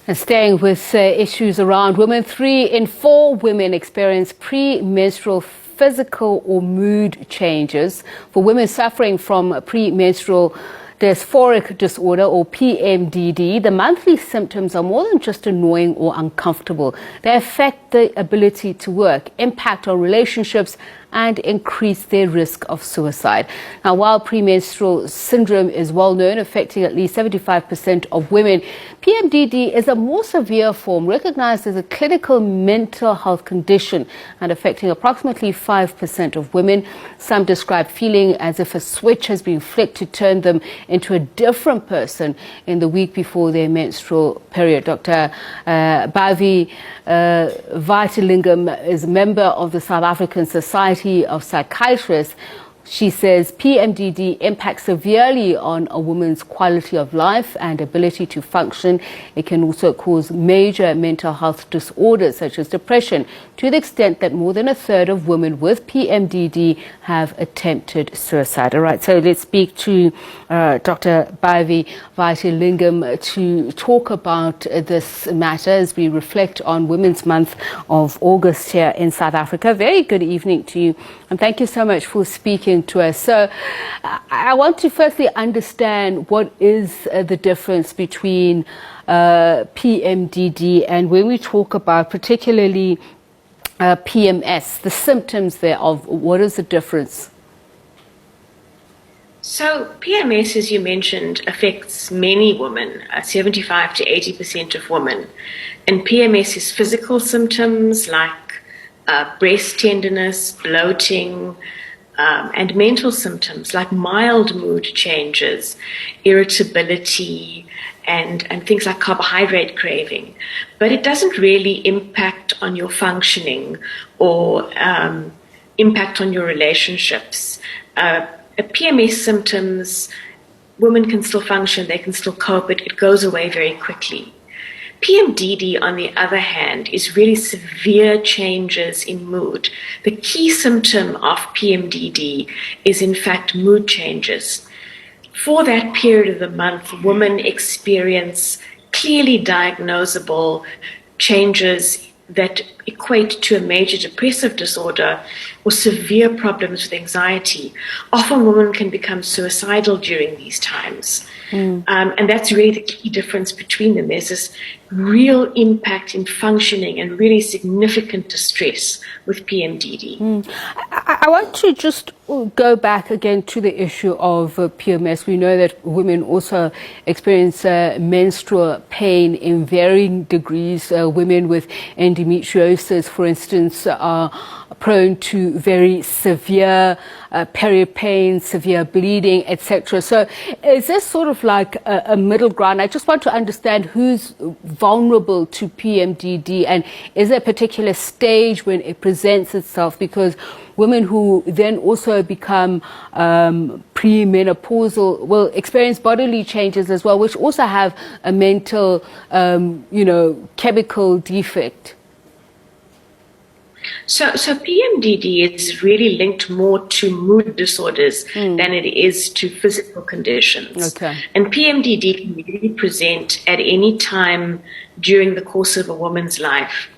And staying with issues around women, 3 in 4 women experience premenstrual physical or mood changes. For women suffering from premenstrual dysphoric disorder or PMDD, the monthly symptoms are more than just annoying or uncomfortable. They affect the ability to work, impact on relationships, and increase their risk of suicide. Now, while premenstrual syndrome is well known, affecting at least 75% of women, PMDD is a more severe form, recognized as a clinical mental health condition and affecting approximately 5% of women. Some describe feeling as if a switch has been flicked to turn them into a different person in the week before their menstrual period. Dr. Bhavi Vaitilingam is a member of the South African Society of Psychiatrists. She says PMDD impacts severely on a woman's quality of life and ability to function. It can also cause major mental health disorders such as depression, to the extent that more than a third of women with PMDD have attempted suicide. All right, so let's speak to Dr. Bhavi Vaitilingam to talk about this matter as we reflect on Women's Month of August here in South Africa. Very good evening to you, and thank you so much for speaking to us. So I want to firstly understand what is the difference between PMDD and when we talk about particularly PMS, the symptoms thereof. What is the difference? So PMS, as you mentioned, affects many women, 75 to 80% of women. And PMS is physical symptoms like breast tenderness, bloating, and mental symptoms like mild mood changes, irritability, and things like carbohydrate craving. But it doesn't really impact on your functioning or impact on your relationships. PMS symptoms, women can still function, they can still cope, it goes away very quickly. PMDD, on the other hand, is really severe changes in mood. The key symptom of PMDD is, in fact, mood changes. For that period of the month, women experience clearly diagnosable changes that equate to a major depressive disorder or severe problems with anxiety. Often women can become suicidal during these times. And that's really the key difference between them. There's this real impact in functioning and really significant distress with PMDD. I want to just go back again to the issue of PMS. We know that women also experience menstrual pain in varying degrees. Women with endometriosis, for instance, are prone to very severe period pain, severe bleeding, etc. So is this sort of like a middle ground? I just want to understand who's vulnerable to PMDD, and is there a particular stage when it presents itself? Because women who then also become premenopausal will experience bodily changes as well, which also have a mental, chemical defect. So PMDD is really linked more to mood disorders than it is to physical conditions. Okay. And PMDD can really present at any time during the course of a woman's life.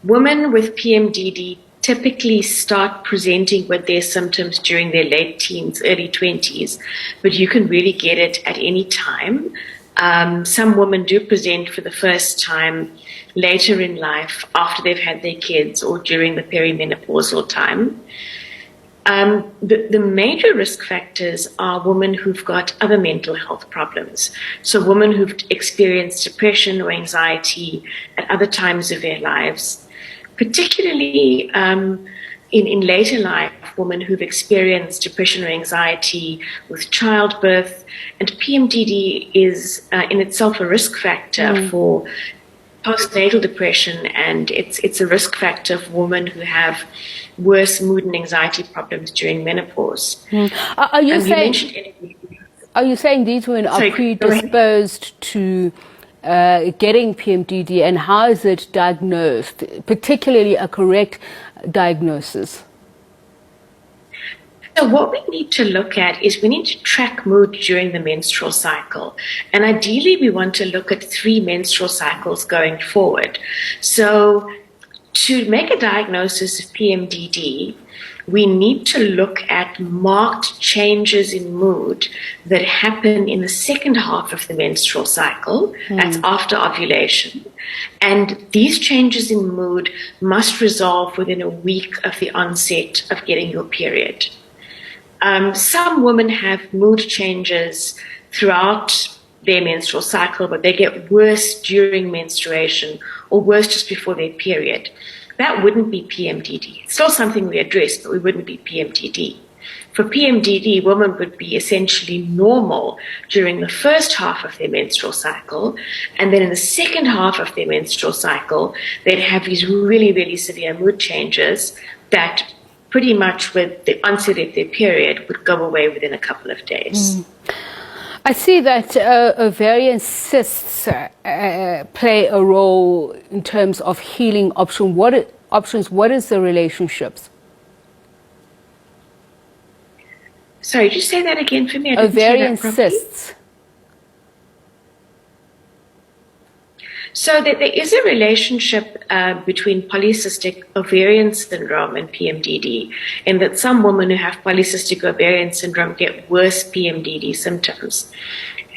Women with PMDD typically start presenting with their symptoms during their late teens, early 20s, but you can really get it at any time. Some women do present for the first time later in life after they've had their kids or during the perimenopausal time. The major risk factors are women who've got other mental health problems. So women who've experienced depression or anxiety at other times of their lives, particularly in later life, women who've experienced depression or anxiety with childbirth. And PMDD is in itself a risk factor for postnatal depression, and it's a risk factor for women who have worse mood and anxiety problems during menopause. Are you saying these women are predisposed to getting PMDD, and how is it diagnosed, particularly a correct diagnosis? what we need to look at is we need to track mood during the menstrual cycle. And ideally, we want to look at 3 menstrual cycles going forward. So to make a diagnosis of PMDD, we need to look at marked changes in mood that happen in the second half of the menstrual cycle. That's after ovulation. And these changes in mood must resolve within a week of the onset of getting your period. Some women have mood changes throughout their menstrual cycle, but they get worse during menstruation or worse just before their period. That wouldn't be PMDD. It's still something we address, but we wouldn't be PMDD. For PMDD, women would be essentially normal during the first half of their menstrual cycle, and then in the second half of their menstrual cycle, they'd have these really, really severe mood changes that pretty much with the onset of their period would go away within a couple of days. I see that ovarian cysts play a role in terms of healing options. What is the relationships? Sorry, just say that again for me. Ovarian cysts. So there is a relationship between polycystic ovarian syndrome and PMDD, in that some women who have polycystic ovarian syndrome get worse PMDD symptoms.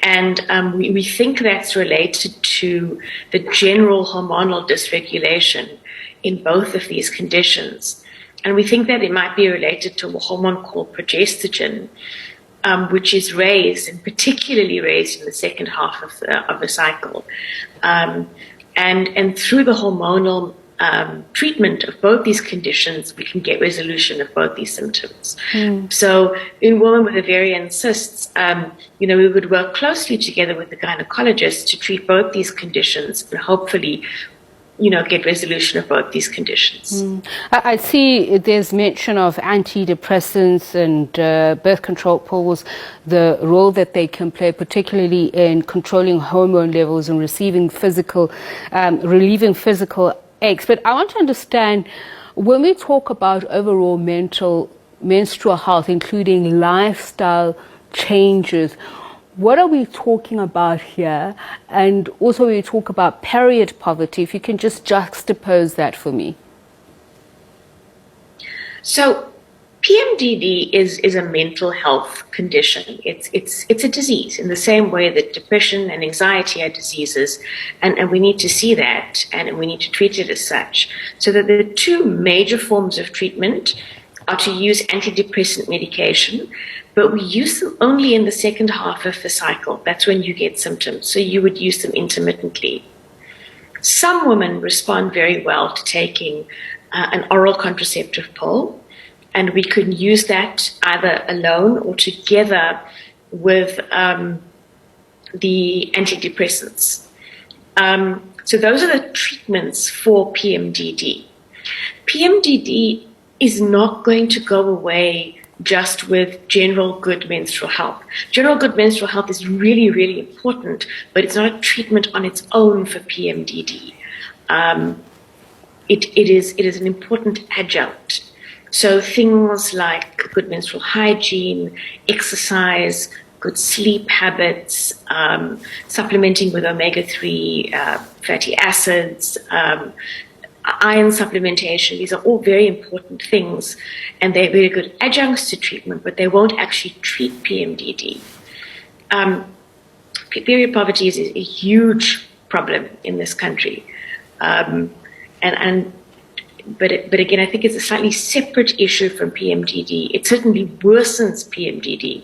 And we think that's related to the general hormonal dysregulation in both of these conditions. And we think that it might be related to a hormone called progestogen, which is raised, and particularly raised in the second half of the cycle. And through the hormonal treatment of both these conditions, we can get resolution of both these symptoms. So in women with ovarian cysts, we would work closely together with the gynecologist to treat both these conditions and hopefully get resolution of both these conditions. I see there's mention of antidepressants and birth control pills, the role that they can play, particularly in controlling hormone levels and relieving physical aches. But I want to understand, when we talk about overall menstrual health, including lifestyle changes, what are we talking about here? And also we talk about period poverty. If you can just juxtapose that for me. So PMDD is a mental health condition. It's a disease in the same way that depression and anxiety are diseases, and we need to see that, and we need to treat it as such. So that the 2 major forms of treatment are to use antidepressant medication, but we use them only in the second half of the cycle. That's when you get symptoms, so you would use them intermittently. Some women respond very well to taking an oral contraceptive pill, and we can use that either alone or together with the antidepressants. So those are the treatments for PMDD. PMDD is not going to go away just with general good menstrual health. General good menstrual health is really, really important, but it's not a treatment on its own for PMDD. It is an important adjunct. So things like good menstrual hygiene, exercise, good sleep habits, supplementing with omega-3 fatty acids, iron supplementation, these are all very important things, and they're very good adjuncts to treatment, but they won't actually treat PMDD. Period poverty is a huge problem in this country. But again, I think it's a slightly separate issue from PMDD. It certainly worsens PMDD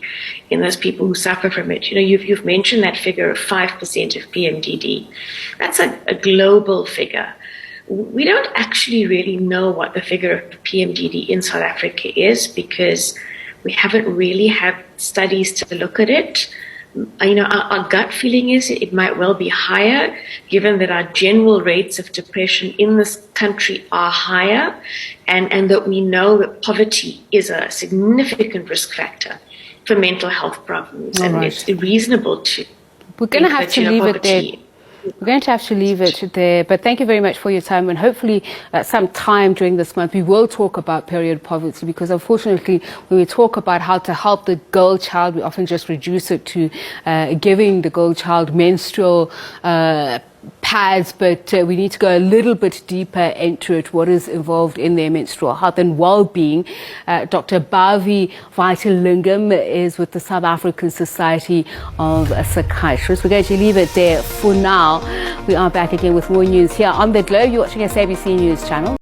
in those people who suffer from it. You've mentioned that figure of 5% of PMDD. That's a global figure. We don't actually really know what the figure of PMDD in South Africa is, because we haven't really had studies to look at it. Our gut feeling is it might well be higher, given that our general rates of depression in this country are higher, and that we know that poverty is a significant risk factor for mental health problems. All and right. it's reasonable to. We're going to have to leave it there. We're going to have to leave it there, but thank you very much for your time, and hopefully some time during this month we will talk about period poverty, because unfortunately when we talk about how to help the girl child, we often just reduce it to giving the girl child menstrual pads, but we need to go a little bit deeper into it, what is involved in their menstrual health and well-being. Dr. Bhavi Vaitalingam is with the South African Society of Psychiatrists. We're going to leave it there for now. We are back again with more news here on The Globe. You're watching SABC News Channel.